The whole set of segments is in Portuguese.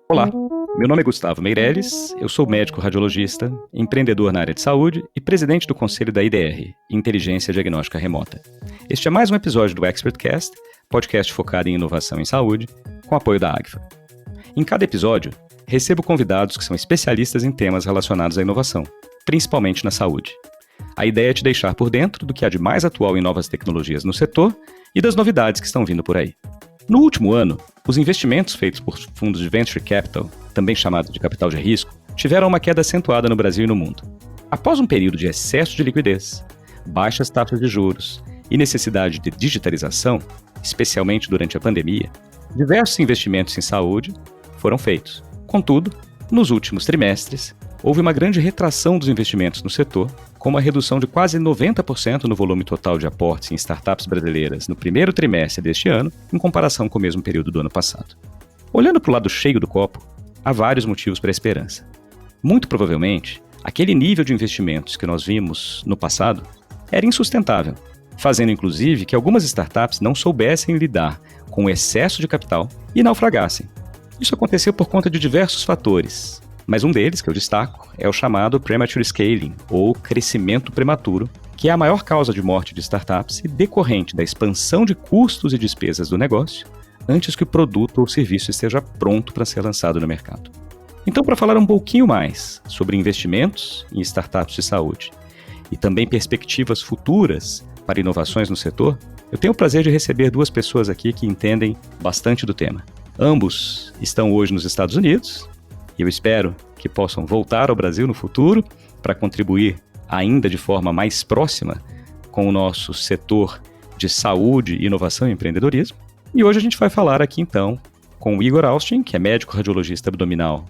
Olá, meu nome é Gustavo Meirelles, eu sou médico radiologista, empreendedor na área de saúde e presidente do conselho da IDR, Inteligência Diagnóstica Remota. Este é mais um episódio do ExpertCast, podcast focado em inovação em saúde, com apoio da Agfa. Em cada episódio, recebo convidados que são especialistas em temas relacionados à inovação, principalmente na saúde. A ideia é te deixar por dentro do que há de mais atual em novas tecnologias no setor e das novidades que estão vindo por aí. No último ano, os investimentos feitos por fundos de venture capital, também chamados de capital de risco, tiveram uma queda acentuada no Brasil e no mundo. Após um período de excesso de liquidez, baixas taxas de juros e necessidade de digitalização, especialmente durante a pandemia, diversos investimentos em saúde foram feitos. Contudo, nos últimos trimestres, houve uma grande retração dos investimentos no setor, com uma redução de quase 90% no volume total de aportes em startups brasileiras no primeiro trimestre deste ano, em comparação com o mesmo período do ano passado. Olhando para o lado cheio do copo, há vários motivos para a esperança. Muito provavelmente, aquele nível de investimentos que nós vimos no passado era insustentável, fazendo inclusive que algumas startups não soubessem lidar com o excesso de capital e naufragassem. Isso aconteceu por conta de diversos fatores, mas um deles, que eu destaco, é o chamado premature scaling, ou crescimento prematuro, que é a maior causa de morte de startups e decorrente da expansão de custos e despesas do negócio antes que o produto ou serviço esteja pronto para ser lançado no mercado. Então, para falar um pouquinho mais sobre investimentos em startups de saúde e também perspectivas futuras para inovações no setor, eu tenho o prazer de receber duas pessoas aqui que entendem bastante do tema. Ambos estão hoje nos Estados Unidos e eu espero que possam voltar ao Brasil no futuro para contribuir ainda de forma mais próxima com o nosso setor de saúde, inovação e empreendedorismo. E hoje a gente vai falar aqui então com o Igor Austin, que é médico radiologista abdominal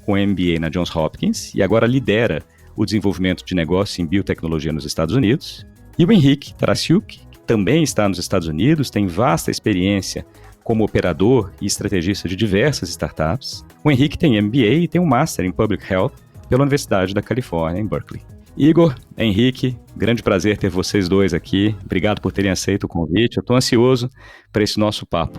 com MBA na Johns Hopkins e agora lidera o desenvolvimento de negócio em biotecnologia nos Estados Unidos, e o Henrique Tarasiuk, que também está nos Estados Unidos, tem vasta experiência como operador e estrategista de diversas startups. O Henrique tem MBA e tem um Master em Public Health pela Universidade da Califórnia, em Berkeley. Igor, Henrique, grande prazer ter vocês dois aqui. Obrigado por terem aceito o convite. Eu estou ansioso para esse nosso papo.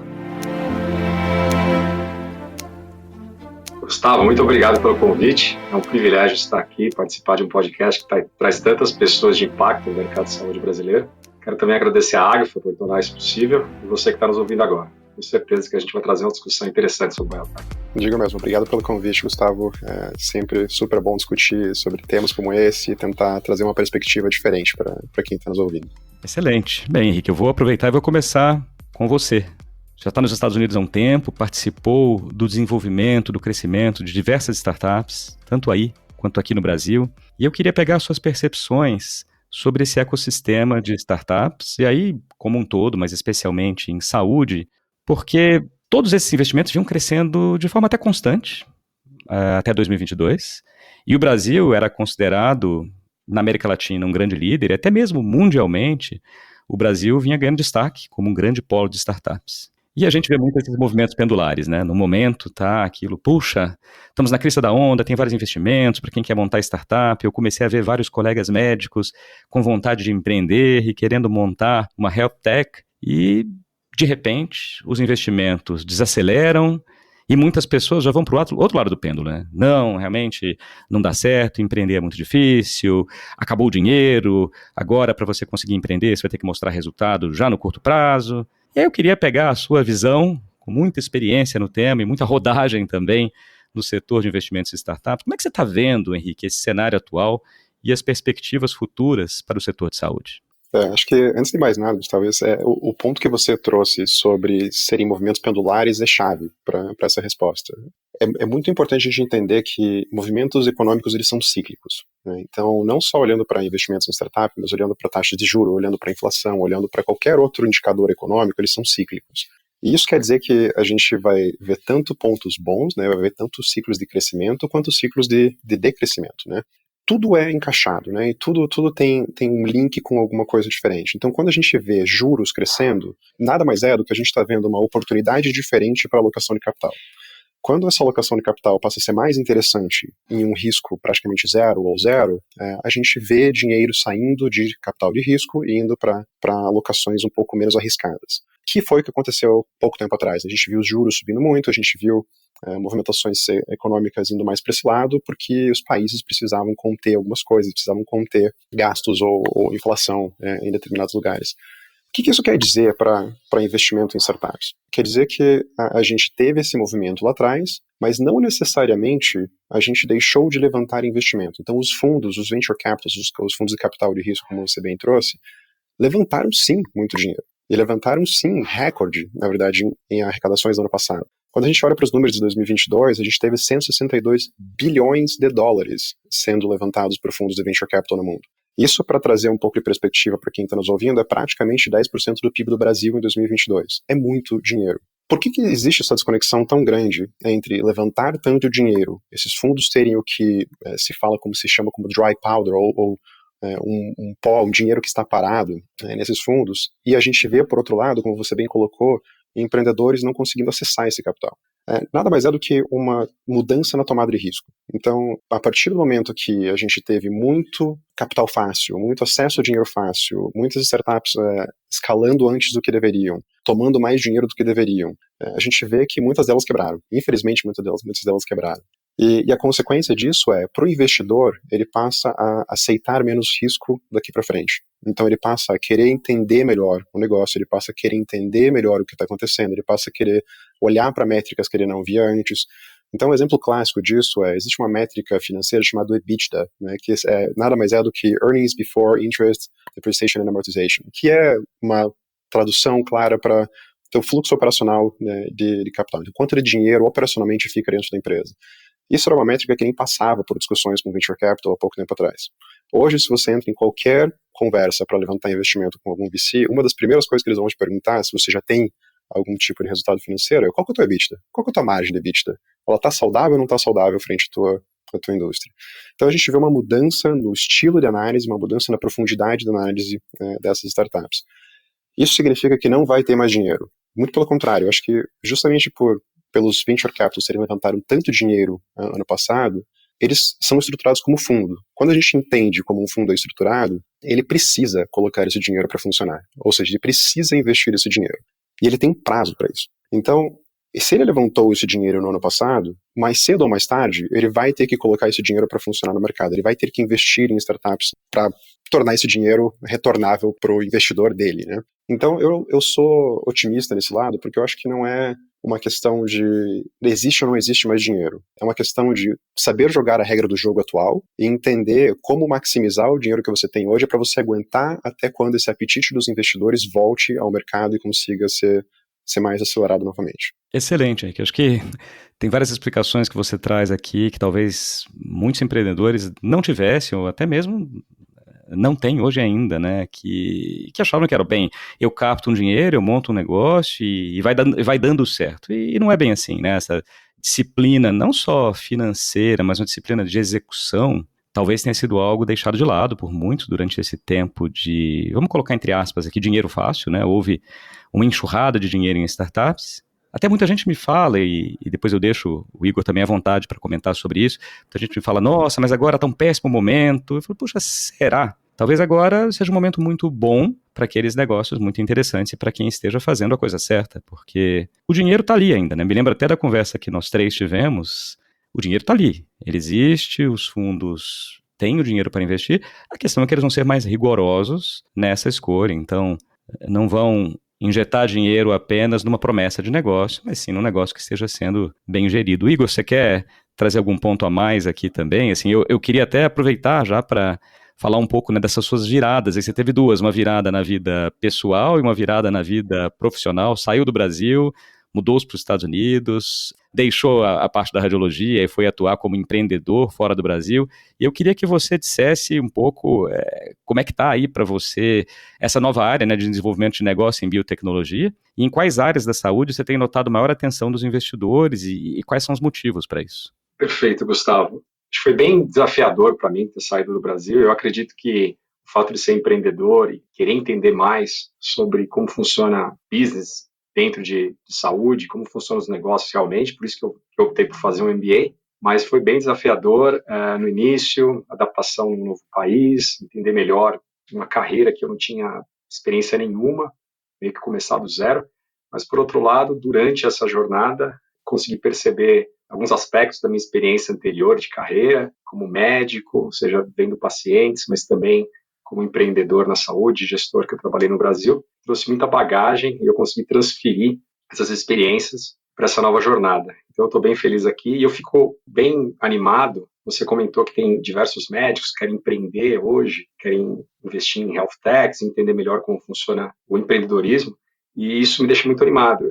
Gustavo, muito obrigado pelo convite. É um privilégio estar aqui, participar de um podcast que traz tantas pessoas de impacto no mercado de saúde brasileiro. Quero também agradecer à Agfa por tornar isso possível e você que está nos ouvindo agora. Com certeza que a gente vai trazer uma discussão interessante sobre o Biopac. Digo mesmo, obrigado pelo convite, Gustavo. É sempre super bom discutir sobre temas como esse e tentar trazer uma perspectiva diferente para quem está nos ouvindo. Excelente. Bem, Henrique, eu vou aproveitar e vou começar com você. Já está nos Estados Unidos há um tempo, participou do desenvolvimento, do crescimento de diversas startups, tanto aí quanto aqui no Brasil. E eu queria pegar suas percepções sobre esse ecossistema de startups, e aí como um todo, mas especialmente em saúde, porque todos esses investimentos vinham crescendo de forma até constante, até 2022, e o Brasil era considerado, na América Latina, um grande líder, e até mesmo mundialmente, o Brasil vinha ganhando destaque como um grande polo de startups. E a gente vê muito esses movimentos pendulares, né? No momento, tá aquilo, puxa, estamos na crista da onda, tem vários investimentos para quem quer montar startup. Eu comecei a ver vários colegas médicos com vontade de empreender e querendo montar uma health tech e, de repente, os investimentos desaceleram e muitas pessoas já vão para o outro lado do pêndulo, né? Não, realmente não dá certo, empreender é muito difícil, acabou o dinheiro, agora para você conseguir empreender você vai ter que mostrar resultado já no curto prazo. E aí eu queria pegar a sua visão, com muita experiência no tema e muita rodagem também no setor de investimentos em startups. Como é que você está vendo, Henrique, esse cenário atual e as perspectivas futuras para o setor de saúde? Acho que, antes de mais nada, talvez o ponto que você trouxe sobre serem movimentos pendulares é chave para essa resposta. É muito importante a gente entender que movimentos econômicos eles são cíclicos, né? Então, não só olhando para investimentos em startup, mas olhando para taxas de juros, olhando para inflação, olhando para qualquer outro indicador econômico, eles são cíclicos. E isso quer dizer que a gente vai ver tanto pontos bons, né, vai ver tanto ciclos de crescimento quanto ciclos de decrescimento, né? Tudo é encaixado, né? E tudo tem um link com alguma coisa diferente. Então, quando a gente vê juros crescendo, nada mais é do que a gente está vendo uma oportunidade diferente para alocação de capital. Quando essa alocação de capital passa a ser mais interessante em um risco praticamente zero ou zero, a gente vê dinheiro saindo de capital de risco e indo para alocações um pouco menos arriscadas. que foi o que aconteceu pouco tempo atrás. A gente viu os juros subindo muito, a gente viu movimentações econômicas indo mais para esse lado, porque os países precisavam conter algumas coisas, precisavam conter gastos ou inflação em determinados lugares. O que isso quer dizer para investimento em startups? Quer dizer que a gente teve esse movimento lá atrás, mas não necessariamente a gente deixou de levantar investimento. Então, os fundos, os venture capitals, os fundos de capital de risco, como você bem trouxe, levantaram sim muito dinheiro. E levantaram sim recorde, na verdade, em arrecadações no ano passado. Quando a gente olha para os números de 2022, a gente teve 162 bilhões de dólares sendo levantados por fundos de venture capital no mundo. Isso, para trazer um pouco de perspectiva para quem está nos ouvindo, é praticamente 10% do PIB do Brasil em 2022. É muito dinheiro. Por que existe essa desconexão tão grande entre levantar tanto dinheiro, esses fundos terem o que se fala como se chama como dry powder, ou um pó, um dinheiro que está parado nesses fundos, e a gente vê, por outro lado, como você bem colocou, empreendedores não conseguindo acessar esse capital. Nada mais é do que uma mudança na tomada de risco. Então, a partir do momento que a gente teve muito capital fácil, muito acesso a dinheiro fácil, muitas startups escalando antes do que deveriam, tomando mais dinheiro do que deveriam, a gente vê que muitas delas quebraram. Infelizmente, muitas delas quebraram. E a consequência disso para o investidor, ele passa a aceitar menos risco daqui para frente. Então ele passa a querer entender melhor o negócio, ele passa a querer entender melhor o que está acontecendo, ele passa a querer olhar para métricas que ele não via antes. Então um exemplo clássico disso existe uma métrica financeira chamada EBITDA, né, que nada mais é do que Earnings Before Interest, Depreciation and Amortization, que é uma tradução clara para o fluxo operacional, né, de capital. Então, quanto de dinheiro operacionalmente fica dentro da empresa. Isso era uma métrica que nem passava por discussões com Venture Capital há pouco tempo atrás. Hoje, se você entra em qualquer conversa para levantar investimento com algum VC, uma das primeiras coisas que eles vão te perguntar, se você já tem algum tipo de resultado financeiro, é qual que é a tua EBITDA? Qual que é a tua margem de EBITDA? Ela está saudável ou não está saudável frente à tua indústria? Então a gente vê uma mudança no estilo de análise, uma mudança na profundidade da análise dessas startups. Isso significa que não vai ter mais dinheiro. Muito pelo contrário, eu acho que justamente pelos venture capitals terem levantado tanto dinheiro ano passado, eles são estruturados como fundo. Quando a gente entende como um fundo é estruturado, ele precisa colocar esse dinheiro para funcionar. Ou seja, ele precisa investir esse dinheiro. E ele tem prazo para isso. Então, se ele levantou esse dinheiro no ano passado, mais cedo ou mais tarde, ele vai ter que colocar esse dinheiro para funcionar no mercado. Ele vai ter que investir em startups para tornar esse dinheiro retornável para o investidor dele, né? Então, eu sou otimista nesse lado, porque eu acho que não é uma questão de existe ou não existe mais dinheiro. É uma questão de saber jogar a regra do jogo atual e entender como maximizar o dinheiro que você tem hoje para você aguentar até quando esse apetite dos investidores volte ao mercado e consiga ser mais acelerado novamente. Excelente, Henrique. Acho que tem várias explicações que você traz aqui que talvez muitos empreendedores não tivessem ou até mesmo não tem hoje ainda, né, que achavam que era bem, eu capto um dinheiro, eu monto um negócio e vai dando certo. E não é bem assim, né, essa disciplina não só financeira, mas uma disciplina de execução, talvez tenha sido algo deixado de lado por muitos durante esse tempo de, vamos colocar entre aspas aqui, dinheiro fácil, né, houve uma enxurrada de dinheiro em startups. Até muita gente me fala, e depois eu deixo o Igor também à vontade para comentar sobre isso, muita gente me fala, nossa, mas agora está um péssimo momento. Eu falo, puxa, será? Talvez agora seja um momento muito bom para aqueles negócios muito interessantes e para quem esteja fazendo a coisa certa, porque o dinheiro está ali ainda, né? Me lembro até da conversa que nós três tivemos, o dinheiro está ali, ele existe, os fundos têm o dinheiro para investir, a questão é que eles vão ser mais rigorosos nessa escolha, então não vão injetar dinheiro apenas numa promessa de negócio, mas sim num negócio que esteja sendo bem gerido. Igor, você quer trazer algum ponto a mais aqui também? Assim, eu queria até aproveitar já para falar um pouco, né, dessas suas viradas. Aí você teve duas, uma virada na vida pessoal e uma virada na vida profissional, saiu do Brasil, mudou-se para os Estados Unidos, deixou a parte da radiologia e foi atuar como empreendedor fora do Brasil. E eu queria que você dissesse um pouco como é que está aí para você essa nova área, né, de desenvolvimento de negócio em biotecnologia e em quais áreas da saúde você tem notado maior atenção dos investidores e quais são os motivos para isso. Perfeito, Gustavo. Acho que foi bem desafiador para mim ter saído do Brasil. Eu acredito que o fato de ser empreendedor e querer entender mais sobre como funciona business dentro de saúde, como funcionam os negócios realmente, por isso que eu optei por fazer um MBA, mas foi bem desafiador no início, adaptação em um novo país, entender melhor uma carreira que eu não tinha experiência nenhuma, meio que começar do zero. mas por outro lado, durante essa jornada, consegui perceber alguns aspectos da minha experiência anterior de carreira, como médico, ou seja, vendo pacientes, mas também como empreendedor na saúde, gestor que eu trabalhei no Brasil, trouxe muita bagagem e eu consegui transferir essas experiências para essa nova jornada. Então, eu estou bem feliz aqui e eu fico bem animado. Você comentou que tem diversos médicos que querem empreender hoje, querem investir em health techs, entender melhor como funciona o empreendedorismo, e isso me deixa muito animado.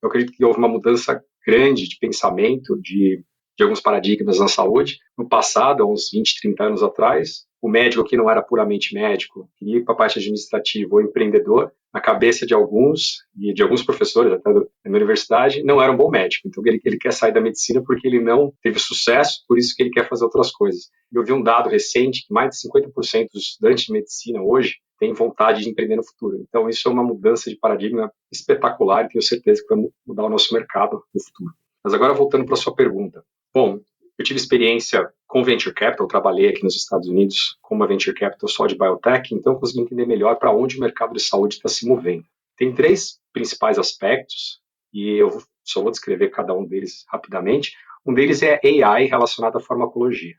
Eu acredito que houve uma mudança grande de pensamento, de alguns paradigmas na saúde. No passado, há uns 20, 30 anos atrás, o médico que não era puramente médico, que ia para a parte administrativa ou empreendedor, na cabeça de alguns, e de alguns professores até da minha universidade, não era um bom médico. Então ele quer sair da medicina porque ele não teve sucesso, por isso que ele quer fazer outras coisas. Eu vi um dado recente que mais de 50% dos estudantes de medicina hoje têm vontade de empreender no futuro. Então isso é uma mudança de paradigma espetacular e tenho certeza que vai mudar o nosso mercado no futuro. Mas agora voltando para a sua pergunta. Bom, eu tive experiência com Venture Capital, trabalhei aqui nos Estados Unidos com uma Venture Capital só de Biotech, então eu consegui entender melhor para onde o mercado de saúde está se movendo. Tem 3 principais aspectos, e eu só vou descrever cada um deles rapidamente. Um deles é AI relacionado à farmacologia.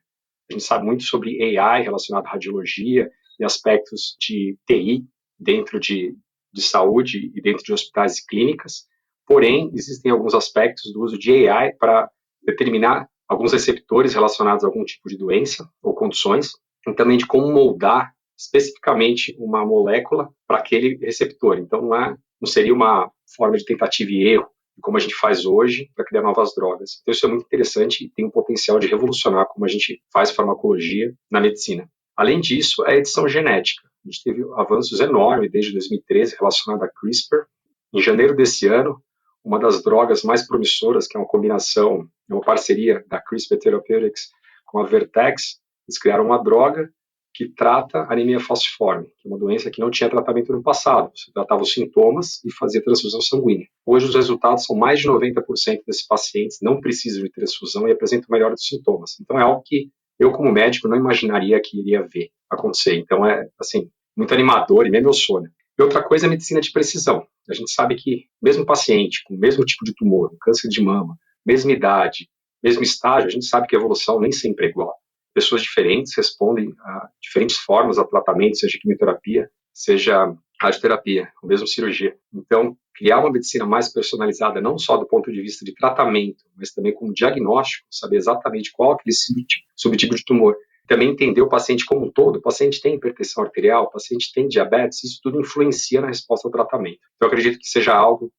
A gente sabe muito sobre AI relacionado à radiologia e aspectos de TI dentro de saúde e dentro de hospitais e clínicas, porém, existem alguns aspectos do uso de AI para determinar alguns receptores relacionados a algum tipo de doença ou condições, e também de como moldar especificamente uma molécula para aquele receptor. Então, não seria uma forma de tentativa e erro, como a gente faz hoje para criar novas drogas. Então, isso é muito interessante e tem um potencial de revolucionar como a gente faz farmacologia na medicina. Além disso, a edição genética. A gente teve avanços enormes desde 2013 relacionado a CRISPR. Em janeiro desse ano, uma das drogas mais promissoras, que é uma combinação, uma parceria da CRISPR Therapeutics com a Vertex, eles criaram uma droga que trata anemia falciforme, que é uma doença que não tinha tratamento no passado. Você tratava os sintomas e fazia transfusão sanguínea. Hoje os resultados são mais de 90% desses pacientes não precisam de transfusão e apresentam melhora dos sintomas. Então é algo que eu, como médico, não imaginaria que iria ver acontecer. Então é, assim, muito animador e meio meu sonho. E outra coisa é a medicina de precisão. A gente sabe que mesmo paciente com o mesmo tipo de tumor, um câncer de mama, mesma idade, mesmo estágio, a gente sabe que a evolução nem sempre é igual. Pessoas diferentes respondem a diferentes formas de tratamento, seja quimioterapia, seja radioterapia, ou mesmo cirurgia. Então, criar uma medicina mais personalizada, não só do ponto de vista de tratamento, mas também como diagnóstico, saber exatamente qual é aquele subtipo de tumor. Também entender o paciente como um todo. O paciente tem hipertensão arterial, o paciente tem diabetes, isso tudo influencia na resposta ao tratamento. Então, eu acredito que seja algo,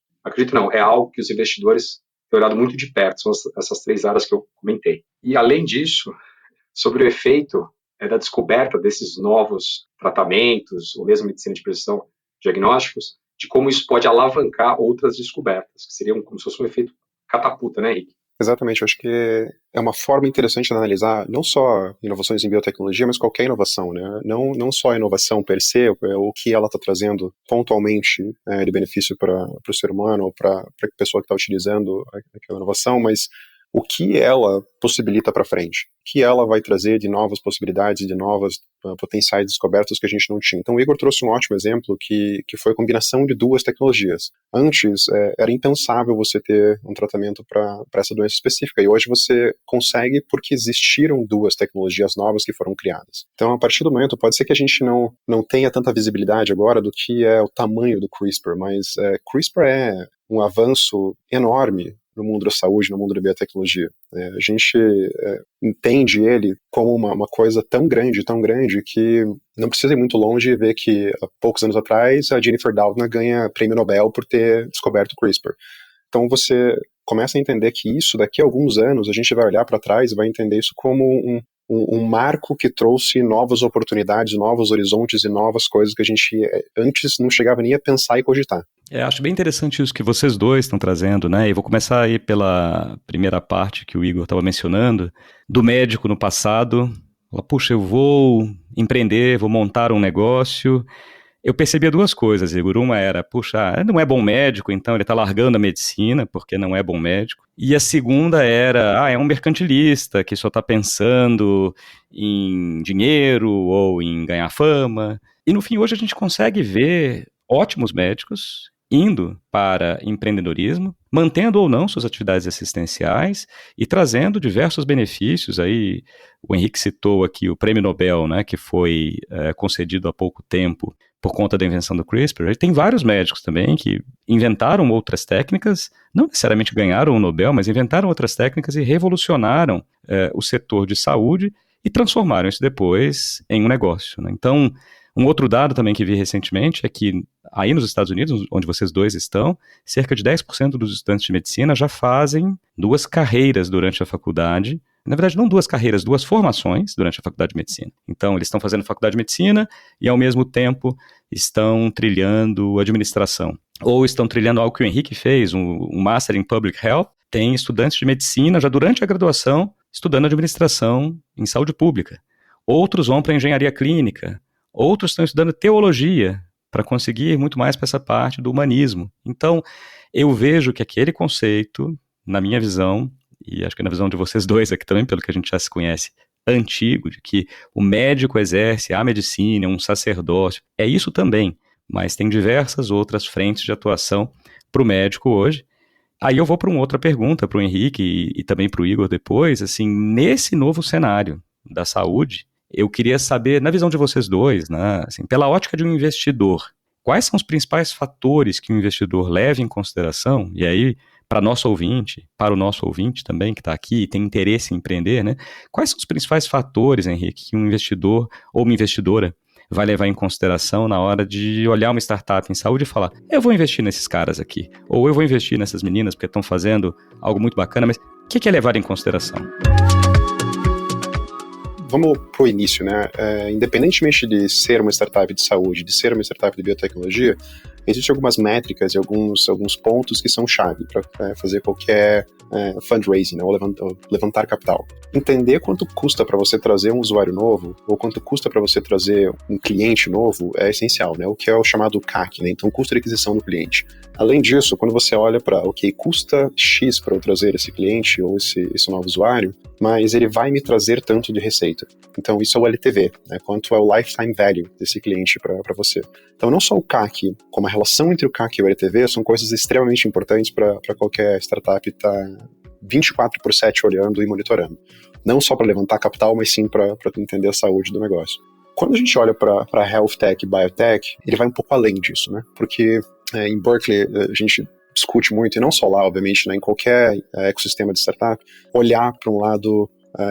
é algo que os investidores têm olhado muito de perto, são essas 3 áreas que eu comentei. E, além disso, sobre o efeito da descoberta desses novos tratamentos, ou mesmo medicina de precisão, diagnósticos, de como isso pode alavancar outras descobertas, que seriam como se fosse um efeito catapulta, né, Henrique? Exatamente, eu acho que é uma forma interessante de analisar não só inovações em biotecnologia, mas qualquer inovação, né? Não só a inovação per se, o que ela está trazendo pontualmente de benefício para o ser humano ou para a pessoa que está utilizando aquela inovação, mas o que ela possibilita para frente, o que ela vai trazer de novas possibilidades, de novas potenciais descobertas que a gente não tinha. Então o Igor trouxe um ótimo exemplo que foi a combinação de 2 tecnologias. Antes era impensável você ter um tratamento para essa doença específica, e hoje você consegue porque existiram 2 tecnologias novas que foram criadas. Então a partir do momento, pode ser que a gente não tenha tanta visibilidade agora do que é o tamanho do CRISPR, mas CRISPR é um avanço enorme no mundo da saúde, no mundo da biotecnologia. A gente entende ele como uma coisa tão grande que não precisa ir muito longe e ver que há poucos anos atrás a Jennifer Doudna ganha prêmio Nobel por ter descoberto o CRISPR. Então você começa a entender que isso, daqui a alguns anos, a gente vai olhar para trás e vai entender isso como um marco que trouxe novas oportunidades, novos horizontes e novas coisas que a gente antes não chegava nem a pensar e cogitar. Acho bem interessante isso que vocês dois estão trazendo, né? E vou começar aí pela primeira parte que o Igor estava mencionando, do médico no passado. Puxa, eu vou empreender, vou montar um negócio. Eu percebia 2 coisas, Igor. Uma era, puxa, não é bom médico, então ele está largando a medicina porque não é bom médico. E a segunda era, é um mercantilista que só está pensando em dinheiro ou em ganhar fama. E no fim, hoje a gente consegue ver ótimos médicos indo para empreendedorismo, mantendo ou não suas atividades assistenciais e trazendo diversos benefícios. Aí o Henrique citou aqui o Prêmio Nobel, né, que foi concedido há pouco tempo por conta da invenção do CRISPR. E tem vários médicos também que inventaram outras técnicas, não necessariamente ganharam o Nobel, mas inventaram outras técnicas e revolucionaram o setor de saúde e transformaram isso depois em um negócio, né? Então, um outro dado também que vi recentemente é que aí nos Estados Unidos, onde vocês dois estão, cerca de 10% dos estudantes de medicina já fazem 2 carreiras durante a faculdade. Na verdade, não 2 carreiras, 2 formações durante a faculdade de medicina. Então, eles estão fazendo faculdade de medicina e, ao mesmo tempo, estão trilhando administração. Ou estão trilhando algo que o Henrique fez, um Master in Public Health. Tem estudantes de medicina já durante a graduação estudando administração em saúde pública. Outros vão para engenharia clínica. Outros estão estudando teologia para conseguir muito mais para essa parte do humanismo. Então, eu vejo que aquele conceito, na minha visão, e acho que na visão de vocês dois aqui também, pelo que a gente já se conhece, antigo, de que o médico exerce a medicina, um sacerdócio, é isso também, mas tem diversas outras frentes de atuação para o médico hoje. Aí eu vou para uma outra pergunta para o Henrique e também para o Igor depois, assim, nesse novo cenário da saúde, eu queria saber, na visão de vocês dois, né, assim, pela ótica de um investidor, quais são os principais fatores que o investidor leva em consideração, e aí, para o nosso ouvinte também, que está aqui e tem interesse em empreender, né, quais são os principais fatores, Henrique, que um investidor ou uma investidora vai levar em consideração na hora de olhar uma startup em saúde e falar, eu vou investir nesses caras aqui, ou eu vou investir nessas meninas porque estão fazendo algo muito bacana, mas o que é levar em consideração? Vamos para o início, né? Independentemente de ser uma startup de saúde, de ser uma startup de biotecnologia, existem algumas métricas e alguns pontos que são chave para fazer qualquer fundraising, né, ou levantar capital. Entender quanto custa para você trazer um usuário novo, ou quanto custa para você trazer um cliente novo é essencial, né? O que é o chamado CAC, né? Então, custo de aquisição do cliente. Além disso, quando você olha para, custa X para eu trazer esse cliente ou esse novo usuário, mas ele vai me trazer tanto de receita. Então, isso é o LTV, né? Quanto é o lifetime value desse cliente para você. Então, não só o CAC, como a relação entre o CAC e o LTV são coisas extremamente importantes para qualquer startup estar 24/7 olhando e monitorando. Não só para levantar capital, mas sim para entender a saúde do negócio. Quando a gente olha para health tech e biotech, ele vai um pouco além disso, né? Porque em Berkeley a gente discute muito, e não só lá, obviamente, né, em qualquer ecossistema de startup, olhar para um lado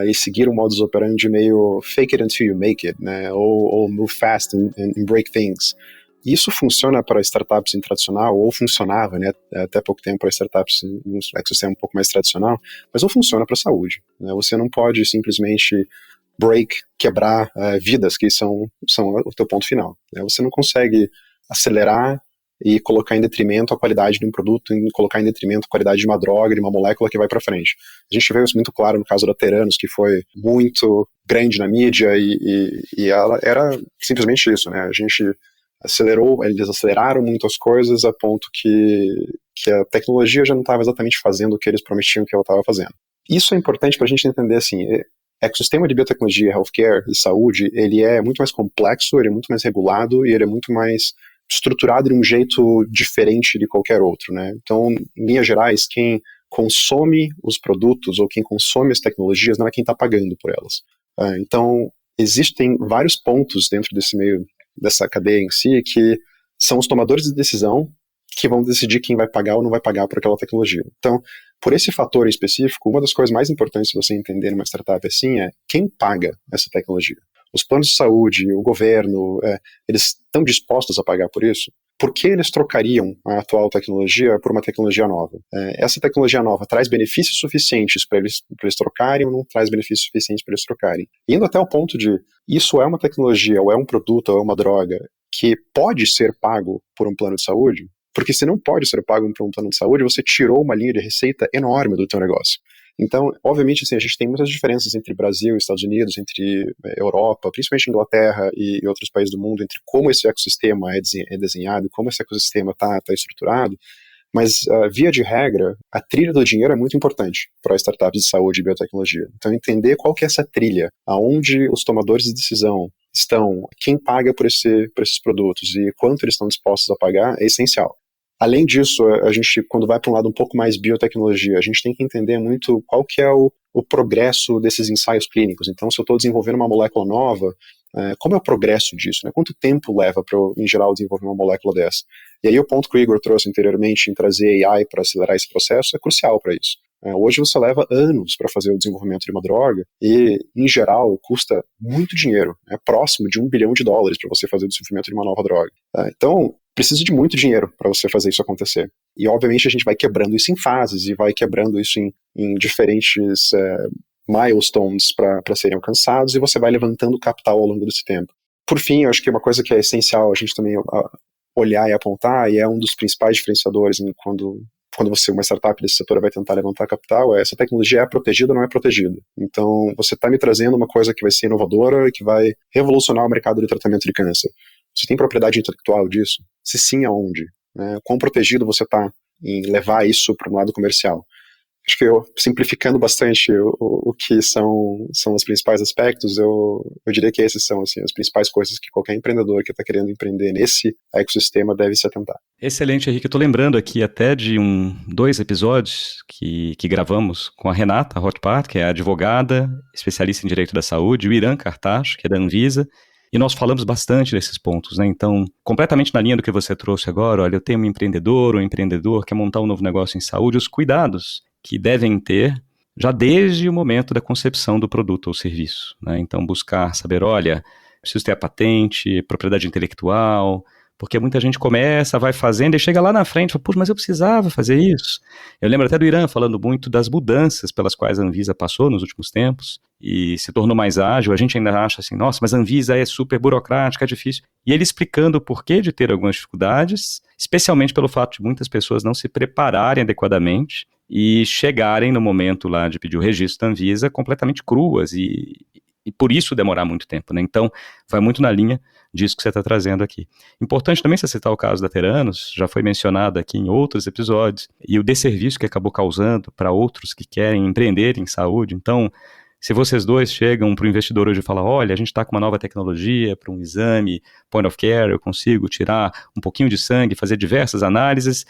e seguir um modus operandi meio fake it until you make it, né? Ou move fast and break things. Isso funciona para startups em tradicional, ou funcionava, né, até pouco tempo para startups em um ecossistema um pouco mais tradicional, mas não funciona para a saúde, né? Você não pode simplesmente quebrar vidas que são o teu ponto final, né? Você não consegue acelerar e colocar em detrimento a qualidade de um produto, e colocar em detrimento a qualidade de uma droga, de uma molécula que vai para frente. A gente vê isso muito claro no caso da Theranos, que foi muito grande na mídia e ela era simplesmente isso, né? Eles aceleraram muito as coisas a ponto que a tecnologia já não estava exatamente fazendo o que eles prometiam que ela estava fazendo. Isso é importante para a gente entender, assim, ecossistema de biotecnologia, healthcare e saúde, ele é muito mais complexo, ele é muito mais regulado e ele é muito mais estruturado de um jeito diferente de qualquer outro, né? Então, em linhas gerais, quem consome os produtos ou quem consome as tecnologias não é quem está pagando por elas. Então, existem vários pontos dentro dessa cadeia em si que são os tomadores de decisão que vão decidir quem vai pagar ou não vai pagar por aquela tecnologia. Então, por esse fator em específico, uma das coisas mais importantes de você entender numa startup assim é quem paga essa tecnologia. Os planos de saúde, o governo, eles estão dispostos a pagar por isso? Por que eles trocariam a atual tecnologia por uma tecnologia nova? Essa tecnologia nova traz benefícios suficientes para eles trocarem ou não traz benefícios suficientes para eles trocarem? Indo até o ponto de, isso é uma tecnologia, ou é um produto, ou é uma droga, que pode ser pago por um plano de saúde? Porque se não pode ser pago por um plano de saúde, você tirou uma linha de receita enorme do teu negócio. Então, obviamente, assim, a gente tem muitas diferenças entre Brasil e Estados Unidos, entre Europa, principalmente Inglaterra e outros países do mundo, entre como esse ecossistema é desenhado, como esse ecossistema está estruturado, mas, via de regra, a trilha do dinheiro é muito importante para startups de saúde e biotecnologia. Então, entender qual que é essa trilha, aonde os tomadores de decisão estão, quem paga por esses produtos e quanto eles estão dispostos a pagar é essencial. Além disso, a gente, quando vai para um lado um pouco mais biotecnologia, a gente tem que entender muito qual que é o progresso desses ensaios clínicos. Então, se eu estou desenvolvendo uma molécula nova, como é o progresso disso? Né? Quanto tempo leva para eu, em geral, desenvolver uma molécula dessa? E aí o ponto que o Igor trouxe anteriormente em trazer AI para acelerar esse processo é crucial para isso. Hoje você leva anos para fazer o desenvolvimento de uma droga e, em geral, custa muito dinheiro, próximo de $1 bilhão para você fazer o desenvolvimento de uma nova droga. Então, precisa de muito dinheiro para você fazer isso acontecer. E, obviamente, a gente vai quebrando isso em fases e vai quebrando isso em diferentes milestones para serem alcançados, e você vai levantando capital ao longo desse tempo. Por fim, eu acho que uma coisa que é essencial a gente também olhar e apontar, e é um dos principais diferenciadores quando você, uma startup desse setor, vai tentar levantar capital, essa tecnologia é protegida ou não é protegida. Então, você está me trazendo uma coisa que vai ser inovadora, que vai revolucionar o mercado de tratamento de câncer. Você tem propriedade intelectual disso? Se sim, aonde? Quão protegido você está em levar isso para um lado comercial? Acho que simplificando bastante o que são os principais aspectos, eu diria que esses são assim, as principais coisas que qualquer empreendedor que está querendo empreender nesse ecossistema deve se atentar. Excelente, Henrique. Eu estou lembrando aqui até de 2 episódios que gravamos com a Renata Rothbard, que é advogada, especialista em direito da saúde, o Iran Kartash, que é da Anvisa, e nós falamos bastante desses pontos, né? Então, completamente na linha do que você trouxe agora, olha, eu tenho um empreendedor que quer montar um novo negócio em saúde, os cuidados que devem ter já desde o momento da concepção do produto ou serviço, né? Então, buscar saber, olha, preciso ter a patente, propriedade intelectual, porque muita gente começa, vai fazendo e chega lá na frente e fala, mas eu precisava fazer isso. Eu lembro até do Irã falando muito das mudanças pelas quais a Anvisa passou nos últimos tempos e se tornou mais ágil. A gente ainda acha assim, nossa, mas a Anvisa é super burocrática, é difícil. E ele explicando o porquê de ter algumas dificuldades, especialmente pelo fato de muitas pessoas não se prepararem adequadamente e chegarem no momento lá de pedir o registro da Anvisa completamente cruas e por isso demorar muito tempo, né? Então, vai muito na linha disso que você está trazendo aqui. Importante também você citar o caso da Theranos, já foi mencionado aqui em outros episódios, e o desserviço que acabou causando para outros que querem empreender em saúde. Então, se vocês dois chegam para o investidor hoje e falam, olha, a gente está com uma nova tecnologia para um exame point of care, eu consigo tirar um pouquinho de sangue, fazer diversas análises,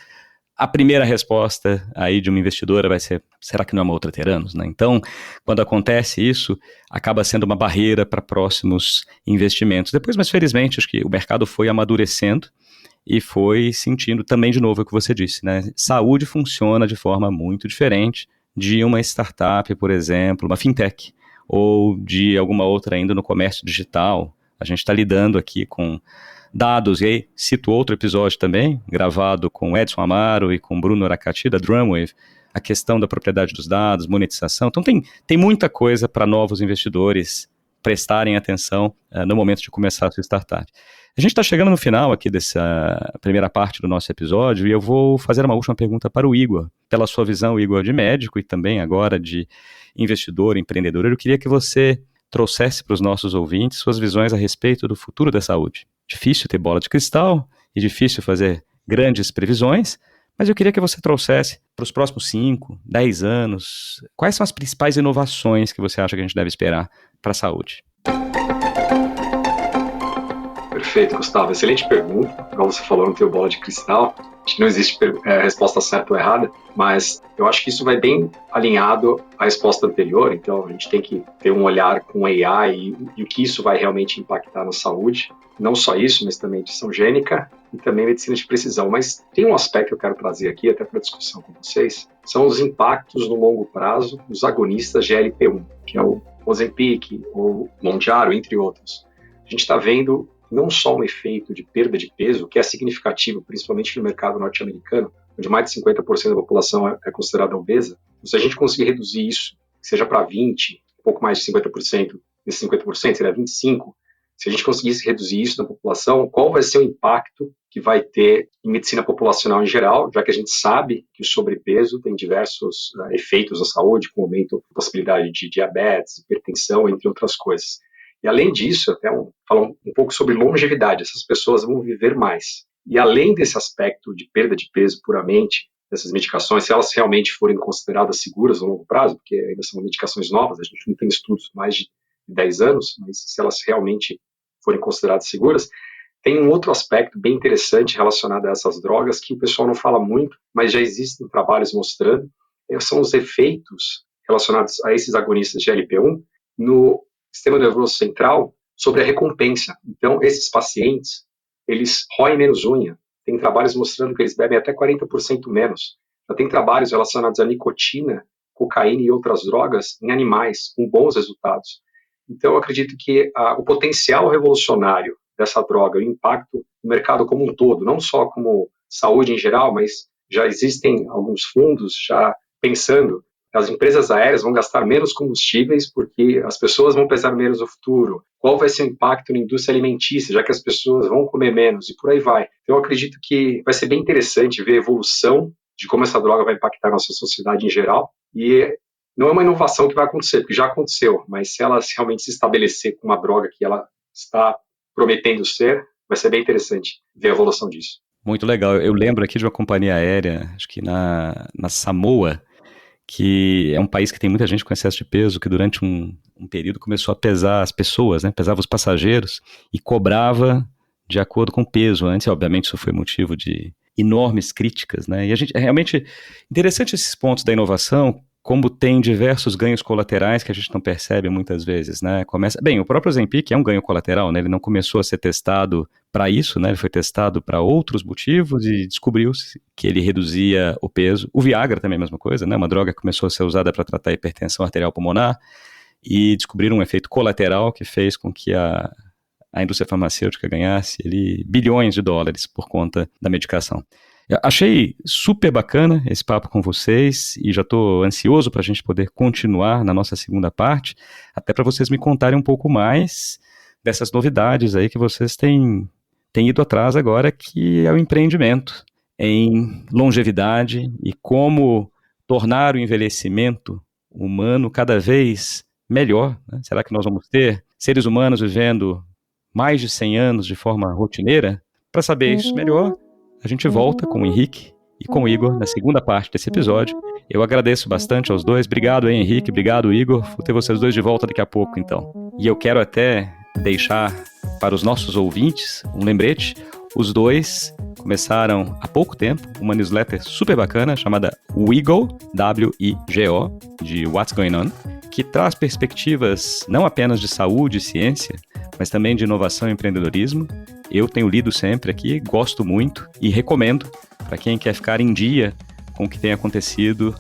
a primeira resposta aí de uma investidora vai ser, será que não é uma outra Theranos, né? Então, quando acontece isso, acaba sendo uma barreira para próximos investimentos. Depois, mas felizmente, acho que o mercado foi amadurecendo e foi sentindo também, de novo, o que você disse, né? Saúde funciona de forma muito diferente de uma startup, por exemplo, uma fintech, ou de alguma outra ainda no comércio digital. A gente está lidando aqui com dados, e aí cito outro episódio também, gravado com Edson Amaro e com Bruno Aracati, da Drumwave, a questão da propriedade dos dados, monetização. Então tem muita coisa para novos investidores prestarem atenção no momento de começar a sua startup. A gente está chegando no final aqui dessa primeira parte do nosso episódio e eu vou fazer uma última pergunta para o Igor. Pela sua visão, Igor, de médico e também agora de investidor, empreendedor, eu queria que você trouxesse para os nossos ouvintes suas visões a respeito do futuro da saúde. Difícil ter bola de cristal e difícil fazer grandes previsões, mas eu queria que você trouxesse para os próximos 5, 10 anos, quais são as principais inovações que você acha que a gente deve esperar para a saúde? Perfeito, Gustavo. Excelente pergunta. Como você falou, não tenho bola de cristal. Acho que não existe resposta certa ou errada, mas eu acho que isso vai bem alinhado à resposta anterior. Então, a gente tem que ter um olhar com AI e o que isso vai realmente impactar na saúde. Não só isso, mas também edição gênica e também medicina de precisão. Mas tem um aspecto que eu quero trazer aqui, até para discussão com vocês, são os impactos no longo prazo dos agonistas GLP-1, que é o Ozempic, o Mounjaro, entre outros. A gente está vendo não só um efeito de perda de peso, que é significativo, principalmente no mercado norte-americano, onde mais de 50% da população é considerada obesa. Então, se a gente conseguir reduzir isso, seja para 20%, um pouco mais de 50%, desses 50% seria 25%, se a gente conseguisse reduzir isso na população, qual vai ser o impacto que vai ter em medicina populacional em geral, já que a gente sabe que o sobrepeso tem diversos efeitos na saúde, com aumento da possibilidade de diabetes, hipertensão, entre outras coisas. E além disso, até falar um pouco sobre longevidade, essas pessoas vão viver mais. E além desse aspecto de perda de peso puramente, dessas medicações, se elas realmente forem consideradas seguras a longo prazo, porque ainda são medicações novas, a gente não tem estudos mais de 10 anos, mas se elas realmente forem consideradas seguras, Tem um outro aspecto bem interessante relacionado a essas drogas que o pessoal não fala muito, mas já existem trabalhos mostrando, são os efeitos relacionados a esses agonistas de GLP-1 no sistema nervoso central sobre a recompensa. Então, esses pacientes, eles roem menos unha. Tem trabalhos mostrando que eles bebem até 40% menos. Já tem trabalhos relacionados à nicotina, cocaína e outras drogas em animais, com bons resultados. Então, eu acredito que o potencial revolucionário dessa droga, o impacto no mercado como um todo, não só como saúde em geral, mas já existem alguns fundos já pensando, as empresas aéreas vão gastar menos combustíveis porque as pessoas vão pesar menos no futuro. Qual vai ser o impacto na indústria alimentícia, já que as pessoas vão comer menos e por aí vai. Então, eu acredito que vai ser bem interessante ver a evolução de como essa droga vai impactar a nossa sociedade em geral. E não é uma inovação que vai acontecer, porque já aconteceu, mas se ela realmente se estabelecer com uma droga que ela está prometendo ser, vai ser bem interessante ver a evolução disso. Muito legal. Eu lembro aqui de uma companhia aérea, acho que na Samoa, que é um país que tem muita gente com excesso de peso, que durante um período começou a pesar as pessoas, né? Pesava os passageiros e cobrava de acordo com o peso. Antes, obviamente, isso foi motivo de enormes críticas, né? E a gente, é realmente interessante esses pontos da inovação, como tem diversos ganhos colaterais que a gente não percebe muitas vezes, né? Bem, o próprio Ozempic é um ganho colateral, né? Ele não começou a ser testado para isso, né? Ele foi testado para outros motivos e descobriu-se que ele reduzia o peso. O Viagra também é a mesma coisa, né? Uma droga que começou a ser usada para tratar a hipertensão arterial pulmonar e descobriram um efeito colateral que fez com que a indústria farmacêutica ganhasse bilhões de dólares por conta da medicação. Eu achei super bacana esse papo com vocês e já estou ansioso para a gente poder continuar na nossa segunda parte, até para vocês me contarem um pouco mais dessas novidades aí que vocês têm ido atrás agora, que é o empreendimento em longevidade e como tornar o envelhecimento humano cada vez melhor, né? Será que nós vamos ter seres humanos vivendo mais de 100 anos de forma rotineira? Para saber isso melhor, a gente volta com o Henrique e com o Igor na segunda parte desse episódio. Eu agradeço bastante aos dois. Obrigado aí, Henrique. Obrigado, Igor. Vou ter vocês dois de volta daqui a pouco, então. E eu quero até deixar para os nossos ouvintes um lembrete. Os dois começaram há pouco tempo uma newsletter super bacana chamada WIGO, W-I-G-O, de What's Going On, que traz perspectivas não apenas de saúde e ciência, mas também de inovação e empreendedorismo. Eu tenho lido sempre aqui, gosto muito e recomendo para quem quer ficar em dia com o que tem acontecido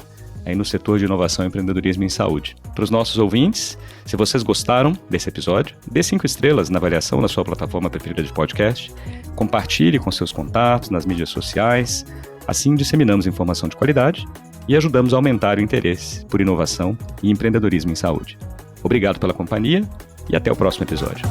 aí no setor de inovação e empreendedorismo em saúde. Para os nossos ouvintes, se vocês gostaram desse episódio, dê 5 estrelas na avaliação na sua plataforma preferida de podcast, compartilhe com seus contatos nas mídias sociais, assim disseminamos informação de qualidade e ajudamos a aumentar o interesse por inovação e empreendedorismo em saúde. Obrigado pela companhia e até o próximo episódio.